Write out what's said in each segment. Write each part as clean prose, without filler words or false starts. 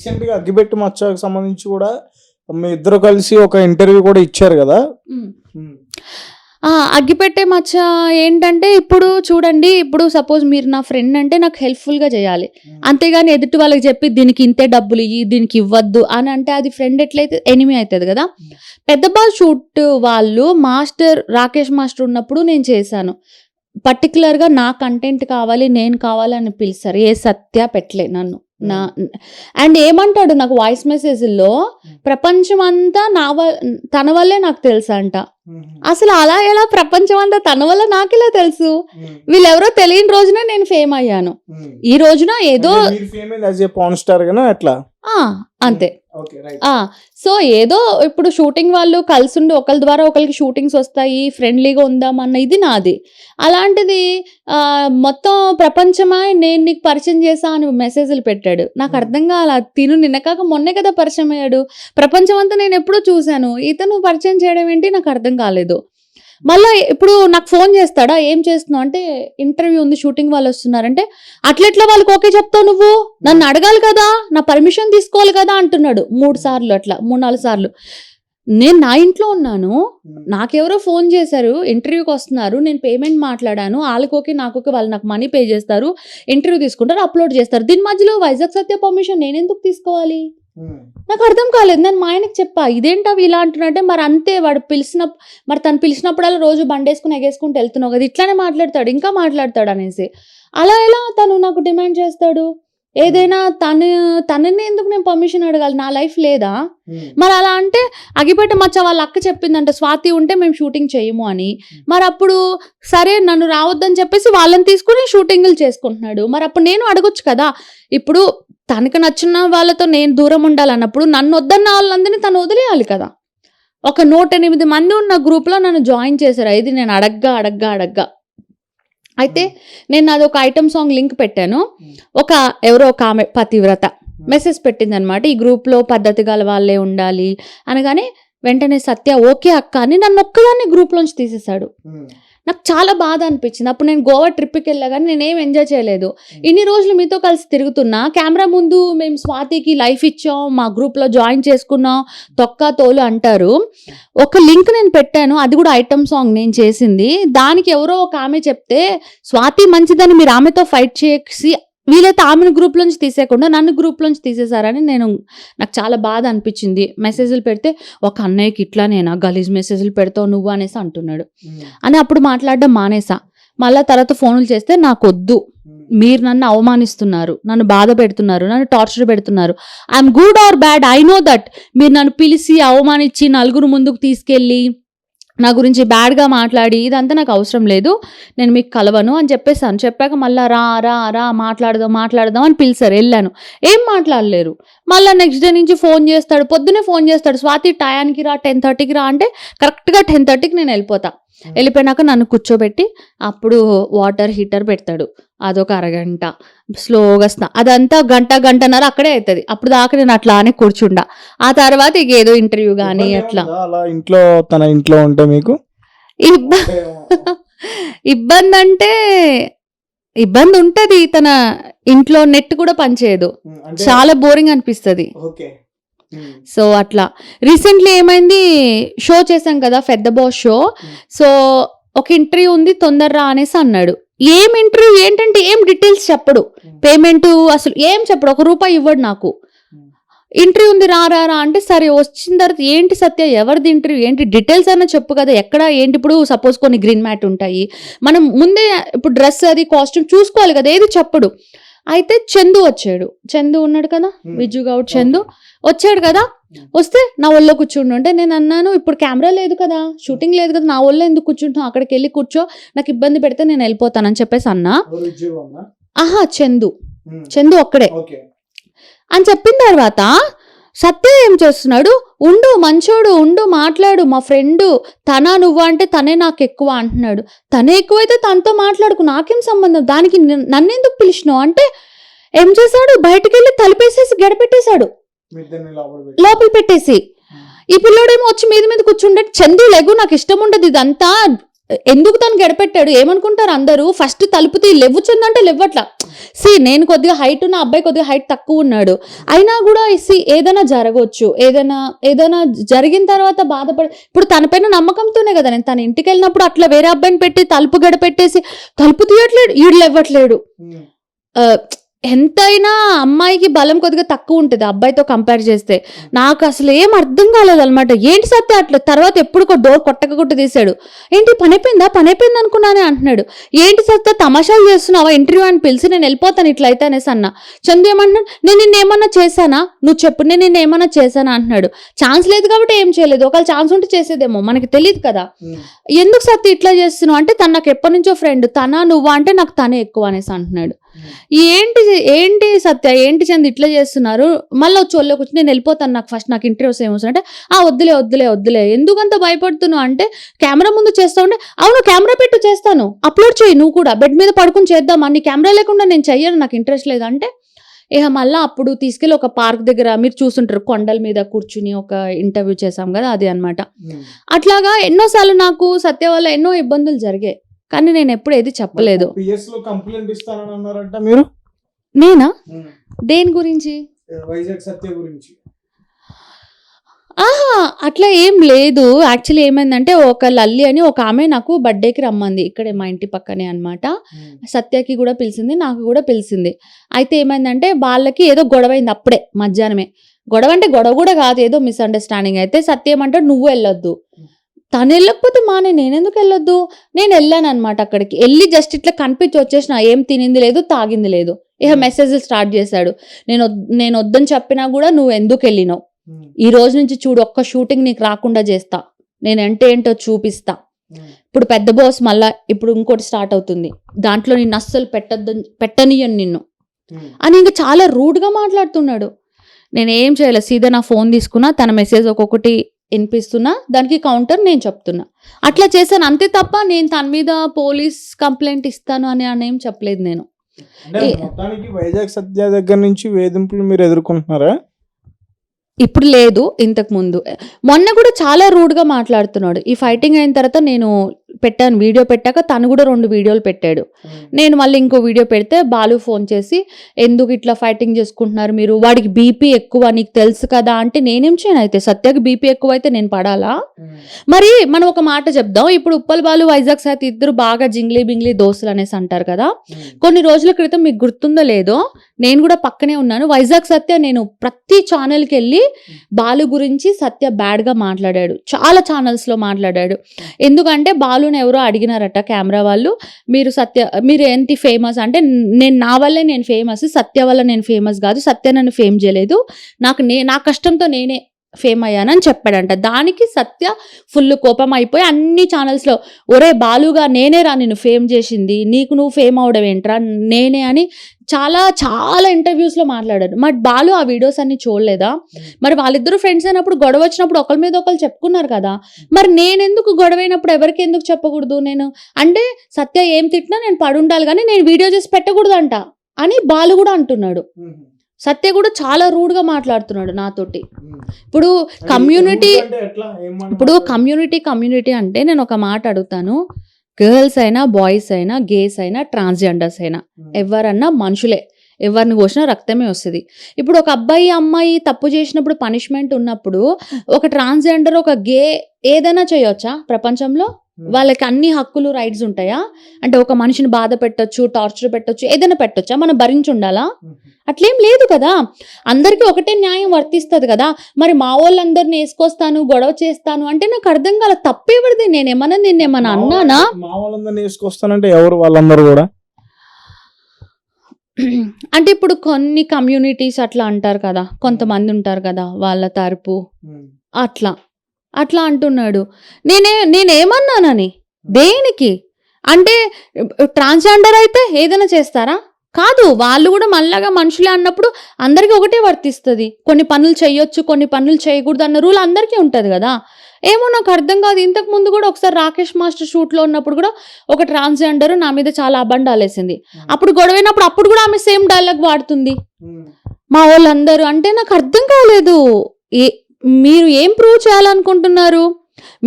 Recent గా అగ్గిపెట్టి మచ్చకు సంబంధించి కూడా మీ ఇద్దరు కలిసి ఒక ఇంటర్వ్యూ కూడా ఇచ్చారు కదా. అగ్గిపెట్టే మచ్చ ఏంటంటే, ఇప్పుడు చూడండి, ఇప్పుడు సపోజ్ మీరు నా ఫ్రెండ్ అంటే నాకు హెల్ప్ఫుల్గా చేయాలి, అంతేగాని ఎదుటి వాళ్ళకి చెప్పి దీనికి ఇంతే డబ్బులు ఇయ్యి దీనికి ఇవ్వద్దు అని అంటే అది ఫ్రెండ్ ఎట్లయితే ఎనిమి అవుతుంది కదా. పెద్ద బాల్ షూట్ వాళ్ళు మాస్టర్ రాకేష్ మాస్టర్ ఉన్నప్పుడు నేను చేశాను. పర్టికులర్గా నా కంటెంట్ కావాలి, నేను కావాలని పిలుస్తారు. ఏ సత్య పెట్టలే నన్ను. అండ్ ఏమంటాడు నాకు వాయిస్ మెసేజ్లో, ప్రపంచం అంతా తన వల్లే నాకు తెలుసా అంట. అసలు అలా ఎలా ప్రపంచం అంతా తన వల్ల నాకు ఇలా తెలుసు? వీళ్ళెవరో తెలియని రోజున నేను ఫేమ్ అయ్యాను. ఈ రోజున ఏదో అంతే. సో ఏదో ఇప్పుడు షూటింగ్ వాళ్ళు కలిసి ఉండి ఒకరి ద్వారా ఒకరికి షూటింగ్స్ వస్తాయి, ఫ్రెండ్లీగా ఉందామన్న ఇది నాది. అలాంటిది మొత్తం ప్రపంచమా నేను నీకు పరిచయం చేసా అని మెసేజ్లు పెట్టాడు. నాకు అర్థం కాల. నిన్న కాక మొన్నే కదా పరిచయం అయ్యాడు. ప్రపంచం అంతా నేను ఎప్పుడో చూశాను, ఇతను పరిచయం చేయడం ఏంటి నాకు అర్థం కాలేదు. మళ్ళీ ఇప్పుడు నాకు ఫోన్ చేస్తాడా, ఏం చేస్తున్నావు అంటే, ఇంటర్వ్యూ ఉంది, షూటింగ్ వాళ్ళు వస్తున్నారంటే, అట్లెట్లా వాళ్ళకి ఓకే చెప్తావు, నువ్వు నన్ను అడగాలి కదా, నా పర్మిషన్ తీసుకోవాలి కదా అంటున్నాడు. 3 సార్లు అట్లా 3-4 సార్లు. నేను నా ఇంట్లో ఉన్నాను, నాకెవరో ఫోన్ చేశారు, ఇంటర్వ్యూకి వస్తున్నారు, నేను పేమెంట్ మాట్లాడాను, వాళ్ళకి ఓకే నాకు ఓకే, వాళ్ళు నాకు మనీ పే చేస్తారు, ఇంటర్వ్యూ తీసుకుంటారు, అప్లోడ్ చేస్తారు. దీని మధ్యలో వైజాగ్ సత్య పర్మిషన్ నేను ఎందుకు తీసుకోవాలి? నాకు అర్థం కాలేదు. నేను మా ఆయనకి చెప్పా, ఇదేంటవి ఇలా అంటున్నట్టే. మరి అంతే, వాడు మరి తను పిలిచినప్పుడల్లా రోజు బండేసుకుని ఎగేసుకుంటూ వెళ్తున్నావు కదా, ఇట్లానే మాట్లాడతాడు, ఇంకా మాట్లాడతాడు అనేసి. అలా ఎలా తను నాకు డిమాండ్ చేస్తాడు? ఏదైనా తనని ఎందుకు నేను పర్మిషన్ అడగాలి? నా లైఫ్ లేదా? మరి అలా అంటే అగిపెట్ట మచ్చ వాళ్ళ అక్క చెప్పిందంట, స్వాతి ఉంటే మేము షూటింగ్ చేయము అని. మరి అప్పుడు సరే నన్ను రావద్దని చెప్పేసి వాళ్ళని తీసుకుని షూటింగ్లు చేసుకుంటున్నాడు. మరి అప్పుడు నేను అడగొచ్చు కదా. ఇప్పుడు తనకు నచ్చిన వాళ్ళతో నేను దూరం ఉండాలన్నప్పుడు నన్ను వద్దన్న వాళ్ళందరినీ తను వదిలేయాలి కదా. ఒక 108 మంది ఉన్న గ్రూప్లో నన్ను జాయిన్ చేశారు. ఇది నేను అడగ్గా అయితే నేను అది ఒక ఐటమ్ సాంగ్ లింక్ పెట్టాను. ఎవరో ఒక ఆమె పతివ్రత మెసేజ్ పెట్టింది అనమాట, ఈ గ్రూప్లో పద్ధతి గల వాళ్ళే ఉండాలి అనగానే వెంటనే సత్య ఓకే అక్క అని నన్ను ఒక్కదాన్ని గ్రూప్లోంచి తీసేశాడు. నాకు చాలా బాధ అనిపించింది. అప్పుడు నేను గోవా ట్రిప్కి వెళ్ళా కానీ నేనేం ఎంజాయ్ చేయలేదు. ఇన్ని రోజులు మీతో కలిసి తిరుగుతున్నా, కెమెరా ముందు మేము స్వాతికి లైఫ్ ఇచ్చాం, మా గ్రూప్లో జాయిన్ చేసుకున్నాం, తొక్క తోలు అంటారు. ఒక లింక్ నేను పెట్టాను, అది కూడా ఐటమ్ సాంగ్ నేను చేసింది. దానికి ఎవరో ఒక ఆమె చెప్తే, స్వాతి మంచిదని మీరు ఆమెతో ఫైట్ చేసి వీలైతే ఆమెను గ్రూప్లోంచి తీసేయకుండా నన్ను గ్రూప్లోంచి తీసేశారని నాకు చాలా బాధ అనిపించింది. మెసేజ్లు పెడితే ఒక అన్నయ్యకి ఇట్లా నేనా గలీజ్ మెసేజ్లు పెడతావు నువ్వు అనేసి అంటున్నాడు. అని అప్పుడు మాట్లాడడం మానేసా. మళ్ళీ తర్వాత ఫోన్లు చేస్తే నాకు వద్దు, మీరు నన్ను అవమానిస్తున్నారు, నన్ను బాధ పెడుతున్నారు, నన్ను టార్చర్ పెడుతున్నారు. I'm good or bad, I know that. మీరు నన్ను పిలిచి అవమానించి నలుగురు ముందుకు తీసుకెళ్ళి నా గురించి బ్యాడ్గా మాట్లాడి ఇదంతా నాకు అవసరం లేదు, నేను మీకు కలవను అని చెప్పేసాను. చెప్పాక మళ్ళీ రా మాట్లాడదాం అని పిలిచారు. వెళ్ళాను, ఏం మాట్లాడలేరు. మళ్ళీ నెక్స్ట్ డే నుంచి ఫోన్ చేస్తాడు, పొద్దునే ఫోన్ చేస్తాడు, స్వాతి టయానికి రా, 10:30కి రా అంటే కరెక్ట్గా 10:30కి నేను వెళ్ళిపోతా. వెళ్ళిపోయినాక నన్ను కూర్చోబెట్టి అప్పుడు వాటర్ హీటర్ పెడతాడు, అదొక అరగంట స్లోగా అదంతా గంటన్నర అక్కడే అవుతుంది. అప్పుడు దాకా నేను అట్లానే కూర్చుండా. ఆ తర్వాత ఇక ఏదో ఇంటర్వ్యూ కానీ అట్లా. తన ఇంట్లో ఉంటే మీకు ఇబ్బంది అంటే ఇబ్బంది ఉంటుంది. తన ఇంట్లో నెట్ కూడా పనిచేయదు, చాలా బోరింగ్ అనిపిస్తుంది. సో అట్లా రీసెంట్లీ ఏమైంది, షో చేశాం కదా పెద్ద బాస్ షో. సో ఒక ఇంటర్వ్యూ ఉంది, తొందరరా అనేసి అన్నాడు. ఏం ఇంటర్వ్యూ ఏంటంటే ఏం డీటెయిల్స్ చెప్పడు, పేమెంట్ అసలు ఏం చెప్పడు, ₹1 ఇవ్వడు నాకు. ఇంటర్వ్యూ ఉంది రా అంటే సరే వచ్చిన తర్వాత ఏంటి సత్య ఎవరిది ఇంటర్వ్యూ ఏంటి డీటెయిల్స్ అన్నా చెప్పు కదా, ఎక్కడ ఏంటి. ఇప్పుడు సపోజ్ కొన్ని గ్రీన్ మ్యాట్ ఉంటాయి, మనం ముందే ఇప్పుడు డ్రెస్ అది కాస్ట్యూమ్ చూసుకోవాలి కదా, ఏది చెప్పడు. అయితే చందు వచ్చాడు, చందు ఉన్నాడు కదా, విజు గౌడ్ చందు వచ్చాడు కదా. వస్తే నా ఒళ్ళో కూర్చుంటుంటే నేను అన్నాను, ఇప్పుడు కెమెరా లేదు కదా, షూటింగ్ లేదు కదా, నా ఒళ్ళో ఎందుకు కూర్చుంటాం, అక్కడికి వెళ్ళి కూర్చో, నాకు ఇబ్బంది పెడితే నేను వెళ్ళిపోతానని చెప్పేసి అన్నా. చందు ఒక్కడే అని చెప్పిన తర్వాత సత్య ఏం చేస్తున్నాడు, ఉండు మంచోడు ఉండు మాట్లాడు, మా ఫ్రెండ్ నువ్వు అంటే తనే నాకు ఎక్కువ అంటున్నాడు. తనే ఎక్కువైతే తనతో మాట్లాడుకు, నాకేం సంబంధం, దానికి నన్ను ఎందుకు పిలిచినావు అంటే ఏం చేశాడు, బయటకు వెళ్ళి తలుపేసేసి గడపెట్టేశాడు, లోపల పెట్టేసి. ఈ పిల్లోడేమో వచ్చి మీద కూర్చుంటే, చందు లెగు నాకు ఇష్టం ఉండదు ఇదంతా, ఎందుకు తను గడపెట్టాడు ఏమనుకుంటారు అందరూ, ఫస్ట్ తలుపు తీ లేవచ్చుందంటే లేవట్లా. నేను కొద్దిగా హైట్ ఉన్న అబ్బాయి కొద్దిగా హైట్ తక్కువ ఉన్నాడు, అయినా కూడా ఏదైనా జరగవచ్చు, ఏదైనా జరిగిన తర్వాత బాధపడి, ఇప్పుడు తన పైన నమ్మకంతోనే కదా నేను తన ఇంటికి వెళ్ళినప్పుడు అట్లా వేరే అబ్బాయిని పెట్టి తలుపు గడపెట్టేసి తలుపు తీయట్లేడు, ఈడు లేవట్లేడు. ఎంతైనా అమ్మాయికి బలం కొద్దిగా తక్కువ ఉంటుంది అబ్బాయితో కంపేర్ చేస్తే. నాకు అసలు ఏం అర్థం కాలేదన్నమాట, ఏంటి సత్య అట్లా. తర్వాత ఎప్పుడు డోర్ కొట్ట తీసాడు, ఏంటి పని అయిపోయింది అనుకున్నానే అంటున్నాడు. ఏంటి సత్య తమాషాలు చేస్తున్నావా, ఇంటర్వ్యూ అని పిలిచి నేను వెళ్ళిపోతాను ఇట్లా అయితే అనేసి అన్న. చందు ఏమంటున్నాడు, నేను నిన్నేమన్నా చేశానా, నువ్వు చెప్పు నేను నిన్నేమన్నా చేశానా అంటున్నాడు. ఛాన్స్ లేదు కాబట్టి ఏం చేయలేదు, ఒకవేళ ఛాన్స్ ఉంటే చేసేదేమో మనకి తెలియదు కదా. ఎందుకు సత్య ఇట్లా చేస్తున్నావు అంటే తను నాకు ఎప్పటి నుంచో ఫ్రెండ్, తన నువ్వా అంటే నాకు తనే ఎక్కువ అనేసి అంటున్నాడు. ఏంటి సత్య ఏంటి చంది ఇట్లా చేస్తున్నారు, మళ్ళీ వచ్చి ఒళ్ళోకి వచ్చి నేను వెళ్ళిపోతాను, నాకు ఫస్ట్ నాకు ఇంటర్వ్యూస్ ఏమొస్తుంది అంటే వద్దులే ఎందుకంత భయపడుతున్నావు అంటే కెమెరా ముందు చేస్తా ఉంటే అవును కెమెరా పెట్టు చేస్తాను, అప్లోడ్ చేయి, నువ్వు కూడా బెడ్ మీద పడుకుని చేద్దామా, నీ కెమెరా లేకుండా నేను చెయ్యను, నాకు ఇంట్రెస్ట్ లేదంటే మళ్ళీ అప్పుడు తీసుకెళ్ళి ఒక పార్క్ దగ్గర మీరు చూసుంటారు కొండల మీద కూర్చుని ఒక ఇంటర్వ్యూ చేసాం కదా అది అనమాట. అట్లాగా ఎన్నోసార్లు నాకు సత్య వల్ల ఎన్నో ఇబ్బందులు జరిగాయి, కానీ నేను ఎప్పుడు ఏది చెప్పలేదు. నేనా దేని గురించి, అట్లా ఏం లేదు. యాక్చువల్లీ ఏమైందంటే ఒక లల్లి అని ఒక ఆమె నాకు బర్త్డేకి రమ్మంది, ఇక్కడే మా ఇంటి పక్కనే అనమాట. సత్యకి కూడా పిలిచింది, నాకు కూడా పిలిచింది. అయితే ఏమైందంటే వాళ్ళకి ఏదో గొడవైంది అప్పుడే మధ్యాహ్నమే. గొడవ అంటే గొడవ కూడా కాదు, ఏదో మిస్అండర్స్టాండింగ్. అయితే సత్య ఏమంటాడు నువ్వు వెళ్ళొద్దు, తను వెళ్ళకపోతే నేనెందుకు వెళ్ళొద్దు, నేను వెళ్ళాను అనమాట. అక్కడికి వెళ్ళి జస్ట్ ఇట్లా కనిపించి వచ్చేసిన, ఏం తినింది లేదు తాగింది లేదు. మెసేజ్లు స్టార్ట్ చేశాడు, నేను వద్దని చెప్పినా కూడా నువ్వు ఎందుకు వెళ్ళినావు, ఈ రోజు నుంచి చూడు ఒక్క షూటింగ్ నీకు రాకుండా చేస్తా, నేనంటే ఏంటో చూపిస్తా, ఇప్పుడు పెద్ద బాస్ మళ్ళా ఇప్పుడు ఇంకోటి స్టార్ట్ అవుతుంది, దాంట్లో నిన్ను అస్సలు పెట్టనియను నిన్ను అని ఇంకా చాలా రూడ్గా మాట్లాడుతున్నాడు. నేనేం చేయలేదు, సీదా నా ఫోన్ తీసుకున్నా, తన మెసేజ్ ఒక్కొక్కటి వినిపిస్తున్నా, దానికి కౌంటర్ నేను చెప్తున్నా, అట్లా చేశాను అంతే తప్ప నేను తన మీద పోలీస్ కంప్లైంట్ ఇస్తాను అని ఏం చెప్పలేదు. నేను వైజాగ్ సత్య దగ్గర నుంచి వేధింపులు మీరు ఎదుర్కొంటున్నారా? ఇప్పుడు లేదు, ఇంతకు ముందు మొన్న కూడా చాలా రూడ్గా మాట్లాడుతున్నాడు. ఈ ఫైటింగ్ అయిన తర్వాత నేను పెట్టాను వీడియో, పెట్టాక తను కూడా 2 వీడియోలు పెట్టాడు. నేను మళ్ళీ ఇంకో వీడియో పెడితే బాలు ఫోన్ చేసి ఎందుకు ఇట్లా ఫైటింగ్ చేసుకుంటున్నారు మీరు, వాడికి బీపీ ఎక్కువ నీకు తెలుసు కదా అంటే నేనేం చేయను, అయితే సత్యకి బీపీ ఎక్కువ అయితే నేను పడాలా? మరి మనం ఒక మాట చెప్దాం, ఇప్పుడు ఉప్పల్ బాలు వైజాగ్ సత్ ఇద్దరు బాగా జింగ్లీ బింగ్లీ దోస్తులు అనేసి అంటారు కదా. కొన్ని రోజుల క్రితం మీకు గుర్తుందో లేదో నేను కూడా పక్కనే ఉన్నాను, వైజాగ్ సత్య నేను ప్రతి ఛానల్కి వెళ్ళి బాలు గురించి సత్య బ్యాడ్గా మాట్లాడాడు, చాలా ఛానల్స్లో మాట్లాడాడు. ఎందుకంటే బాలుని ఎవరో అడిగినారట కెమెరా వాళ్ళు, మీరు ఏంటి ఫేమస్ అంటే నా వల్లే నేను ఫేమస్, సత్య వల్ల నేను ఫేమస్ కాదు, సత్య నన్ను ఫేమ్ చేయలేదు, నా కష్టంతో నేనే ఫేమ్ అయ్యానని చెప్పాడంట. దానికి సత్య ఫుల్ కోపం అయిపోయి అన్ని ఛానల్స్లో ఒరే బాలుగా నేనే రా నిన్ను ఫేమ్ చేసింది, నీకు నువ్వు ఫేమ్ అవడం ఏంట్రా నేనే అని చాలా చాలా ఇంటర్వ్యూస్లో మాట్లాడారు. మరి బాలు ఆ వీడియోస్ అన్ని చూడలేదా? మరి వాళ్ళిద్దరూ ఫ్రెండ్స్ అయినప్పుడు గొడవ వచ్చినప్పుడు ఒకరి మీద ఒకరు చెప్పుకున్నారు కదా, మరి నేనెందుకు గొడవ అయినప్పుడు ఎవరికి ఎందుకు చెప్పకూడదు? నేను అంటే సత్య ఏం తిట్టినా నేను పడుండాలి కానీ నేను వీడియో చేసి పెట్టకూడదంట అని బాలు కూడా అంటున్నాడు. సత్య కూడా చాలా రూడ్గా మాట్లాడుతున్నాడు నాతోటి. ఇప్పుడు కమ్యూనిటీ అంటే నేను ఒక మాట అడుగుతాను, గర్ల్స్ అయినా బాయ్స్ అయినా గేస్ అయినా ట్రాన్స్జెండర్స్ అయినా ఎవరన్నా మనుషులే, ఎవరిని కోసినా రక్తమే వస్తుంది. ఇప్పుడు ఒక అబ్బాయి అమ్మాయి తప్పు చేసినప్పుడు పనిష్మెంట్ ఉన్నప్పుడు ఒక ట్రాన్స్జెండర్ ఒక గే ఏదైనా చేయొచ్చా ప్రపంచంలో? వాళ్ళకి అన్ని హక్కులు రైట్స్ ఉంటాయా? అంటే ఒక మనిషిని బాధ పెట్టొచ్చు, టార్చర్ పెట్టొచ్చు, ఏదైనా పెట్టొచ్చా, మనం భరించి ఉండాలా? అట్లేం లేదు కదా, అందరికీ ఒకటే న్యాయం వర్తిస్తుంది కదా. మరి మా వాళ్ళందరినీ వేసుకొస్తాను గొడవ చేస్తాను అంటే నాకు అర్థం కాల, తప్పేవరిది? నిన్నేమన్నా అన్నానా? మా వాళ్ళందరినీ వేసుకొస్తానంటే ఎవరు వాళ్ళందరూ కూడా అంటే ఇప్పుడు కొన్ని కమ్యూనిటీస్ అట్లా అంటారు కదా, కొంతమంది ఉంటారు కదా వాళ్ళ తరపు అట్లా అంటున్నాడు. నేనేమన్నానని దేనికి అంటే ట్రాన్స్జెండర్ అయితే ఏదైనా చేస్తారా? కాదు, వాళ్ళు కూడా మళ్ళాగా మనుషులే అన్నప్పుడు అందరికీ ఒకటే వర్తిస్తుంది. కొన్ని పనులు చేయొచ్చు, కొన్ని పనులు చేయకూడదు అన్న రూల్ అందరికీ ఉంటుంది కదా. ఏమో నాకు అర్థం కాదు. ఇంతకు ముందు కూడా ఒకసారి రాకేష్ మాస్టర్ షూట్లో ఉన్నప్పుడు కూడా ఒక ట్రాన్స్జెండర్ నా మీద చాలా అబండాలేసింది. అప్పుడు గొడవైనప్పుడు అప్పుడు కూడా ఆమె సేమ్ డైలాగ్ వాడుతుంది మా వాళ్ళందరూ. అంటే నాకు అర్థం కాలేదు, మీరు ఏం ప్రూవ్ చేయాలనుకుంటున్నారు?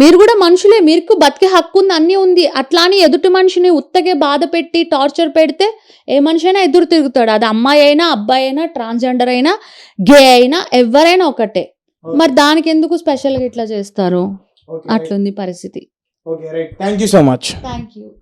మీరు కూడా మనుషులే, మీకు బతికే హక్కు ఉంది, అన్నీ ఉంది. అట్లా అని ఎదుటి మనిషిని ఉత్తగే బాధ పెట్టి టార్చర్ పెడితే ఏ మనిషి అయినా ఎదురు తిరుగుతాడు. అది అమ్మాయి అయినా, అబ్బాయి అయినా, ట్రాన్స్జెండర్ అయినా, గే అయినా, ఎవరైనా ఒకటే. మరి దానికి ఎందుకు స్పెషల్గా ఇట్లా చేస్తారు? అట్లుంది పరిస్థితి. Okay right, thank you so much. Thank you.